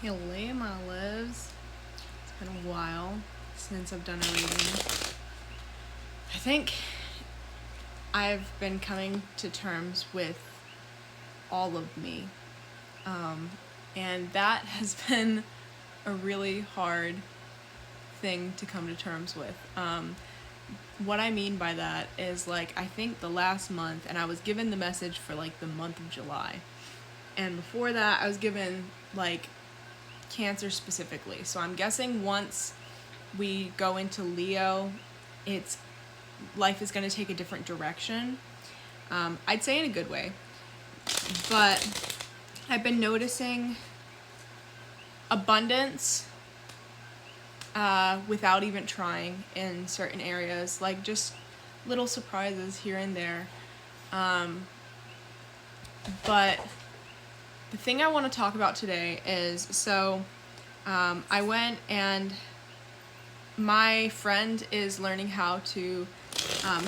Hello, my loves. It's been a while since I've done a reading. I think I've been coming to terms with all of me. And that has been a really hard thing to come to terms with. What I mean by that is, like, I think the last month, and I was given the message for, like, the month of July. And before that, I was given, like, Cancer specifically. So I'm guessing once we go into Leo, life is going to take a different direction. I'd say in a good way. But I've been noticing abundance without even trying in certain areas, like just little surprises here and there. But the thing I want to talk about today is, I went and my friend is learning how to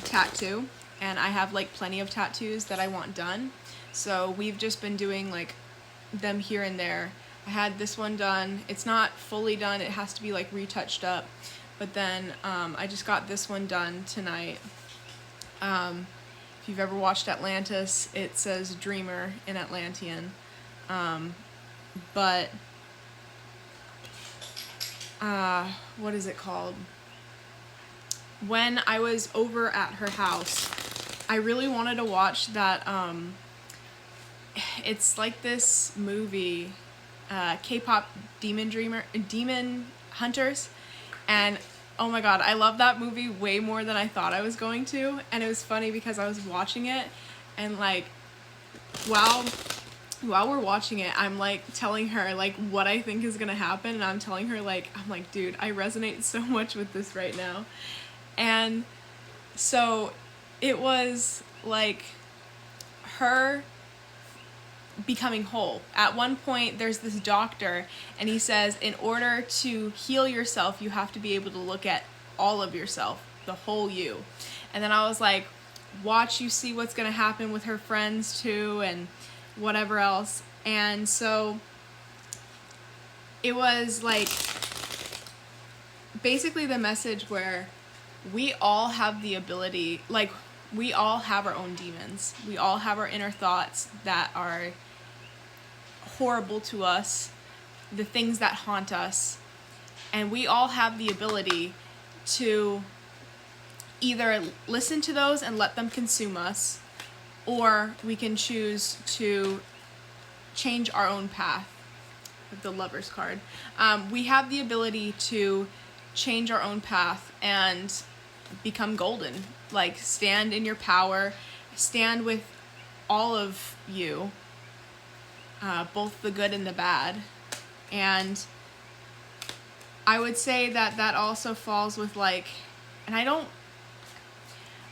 tattoo, and I have like plenty of tattoos that I want done. So we've just been doing like them here and there. I had this one done. It's not fully done. It has to be like retouched up. But then I just got this one done tonight. If you've ever watched Atlantis, it says Dreamer in Atlantean. But what is it called? When I was over at her house, I really wanted to watch that, it's like this movie, K-pop Demon Hunters, and oh my god, I love that movie way more than I thought I was going to. And it was funny because I was watching it, and like while we're watching it, I'm like telling her like what I think is gonna happen, and I'm telling her like, I'm like, dude, I resonate so much with this right now. And so it was like her becoming whole. At one point, there's this doctor, and he says, in order to heal yourself, you have to be able to look at all of yourself, the whole you. And then I was like, watch, you see what's gonna happen with her friends too, and whatever else. And so it was like basically the message where we all have the ability, like, we all have our own demons. We all have our inner thoughts that are horrible to us, the things that haunt us. And we all have the ability to either listen to those and let them consume us, or we can choose to change our own path. With the Lover's card. We have the ability to change our own path and become golden. Like, stand in your power, stand with all of you, both the good and the bad. And I would say that that also falls with like, and I don't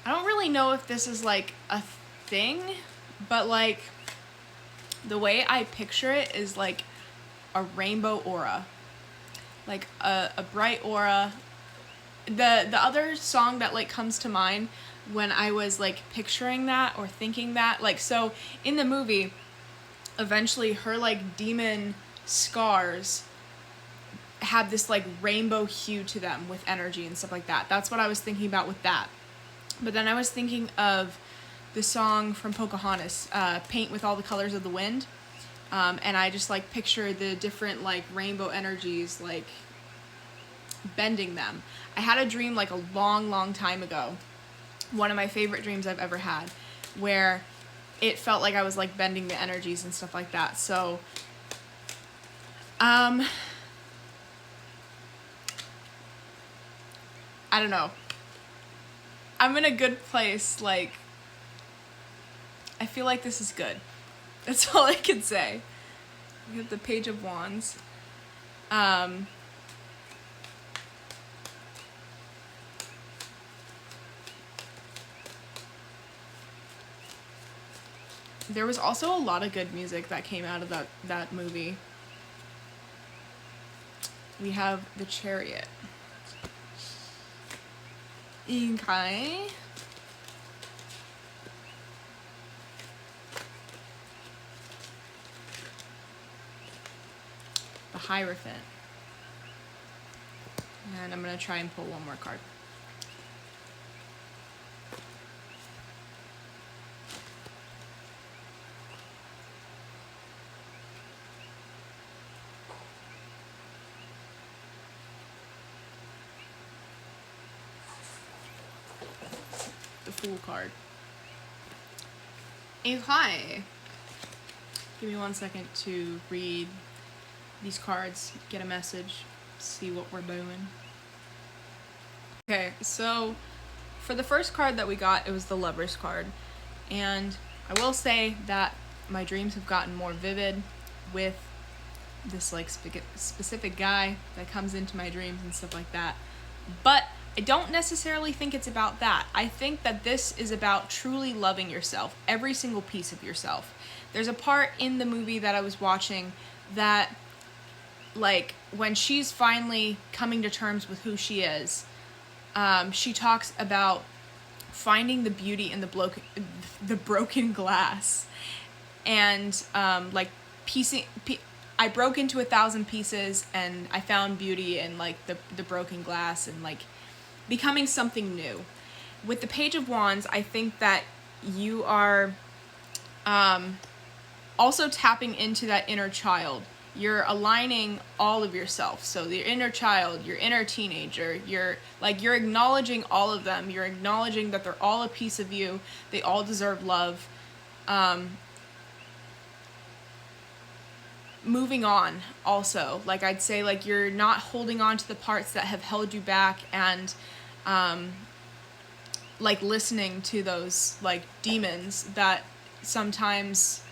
really know if this is like a thing, but like the way I picture it is like a rainbow aura, like a bright aura. The other song that like comes to mind when I was like picturing that or thinking that, like, so in the movie, eventually her like demon scars had this like rainbow hue to them with energy and stuff like that. That's what I was thinking about with that. But then I was thinking of the song from Pocahontas, Paint with All the Colors of the Wind. And I just like picture the different like rainbow energies like bending them. I had a dream like a long time ago, one of my favorite dreams I've ever had, where it felt like I was like bending the energies and stuff like that. So I don't know. I'm in a good place. Like, I feel like this is good. That's all I can say. We have the Page of Wands. There was also a lot of good music that came out of that movie. We have the Chariot. Okay. the Hierophant. And I'm going to try and pull one more card. The Fool card. Okay. Give me 1 second to read these cards, get a message, see what we're doing. Okay, so for the first card that we got, it was the Lovers card. And I will say that my dreams have gotten more vivid with this like specific guy that comes into my dreams and stuff like that. But I don't necessarily think it's about that. I think that this is about truly loving yourself, every single piece of yourself. There's a part in the movie that I was watching that, like, when she's finally coming to terms with who she is, she talks about finding the beauty in the broken glass, and like I broke into 1,000 pieces and I found beauty in like the broken glass and like becoming something new. With the Page of Wands, I think that you are also tapping into that inner child. You're aligning all of yourself. So your inner child, your inner teenager, you're acknowledging all of them. You're acknowledging that they're all a piece of you. They all deserve love. Moving on also. Like I'd say, like, you're not holding on to the parts that have held you back, and like listening to those like demons that sometimes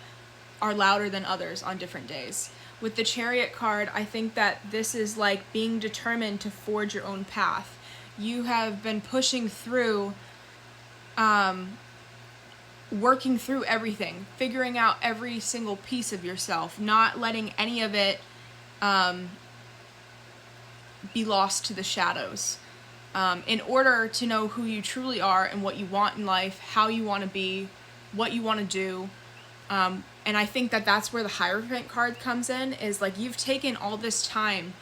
are louder than others on different days. With the Chariot card, I think that this is like being determined to forge your own path. You have been pushing through, working through everything, figuring out every single piece of yourself, not letting any of it be lost to the shadows. In order to know who you truly are and what you want in life, how you want to be, what you want to do. And I think that that's where the Hierophant card comes in, is like you've taken all this time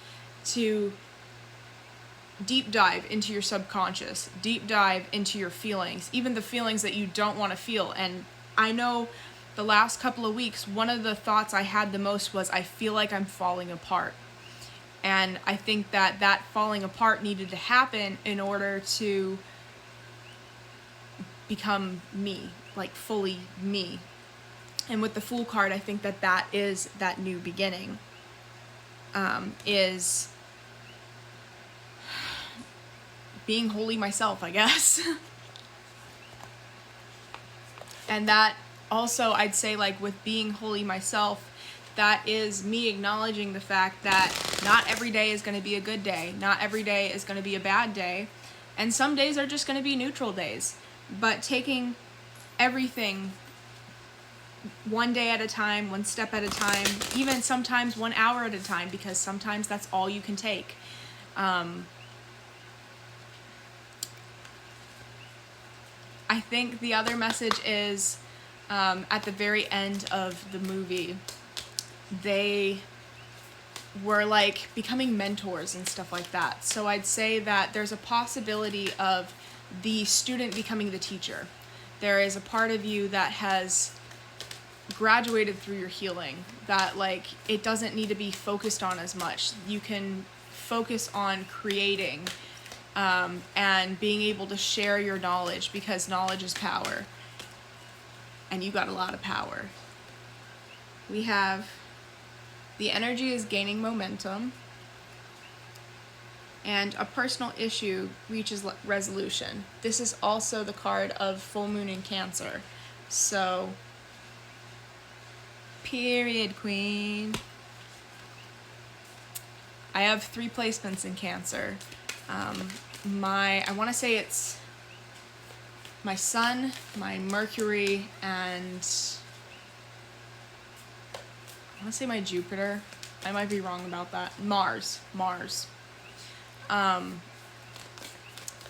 to deep dive into your subconscious, deep dive into your feelings, even the feelings that you don't want to feel. And I know the last couple of weeks, one of the thoughts I had the most was, I feel like I'm falling apart. And I think that that falling apart needed to happen in order to become me, like fully me. And with the Fool card, I think that that is that new beginning, is being wholly myself, I guess. And that also, I'd say, like with being wholly myself, that is me acknowledging the fact that not every day is going to be a good day. Not every day is going to be a bad day. And some days are just going to be neutral days. But taking everything one day at a time, one step at a time, even sometimes 1 hour at a time, because sometimes that's all you can take. I think the other message is, at the very end of the movie, they were like becoming mentors and stuff like that. So I'd say that there's a possibility of the student becoming the teacher. There is a part of you that has graduated through your healing, that like it doesn't need to be focused on as much. You can focus on creating, and being able to share your knowledge, because knowledge is power. And you got a lot of power. We have the energy is gaining momentum, and a personal issue reaches resolution. This is also the card of full moon in Cancer. So, period, queen. I have 3 placements in Cancer. I want to say it's my Sun, my Mercury, and I want to say my Jupiter. I might be wrong about that. Mars.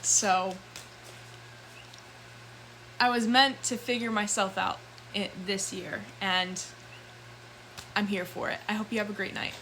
So I was meant to figure myself out this year, and I'm here for it. I hope you have a great night.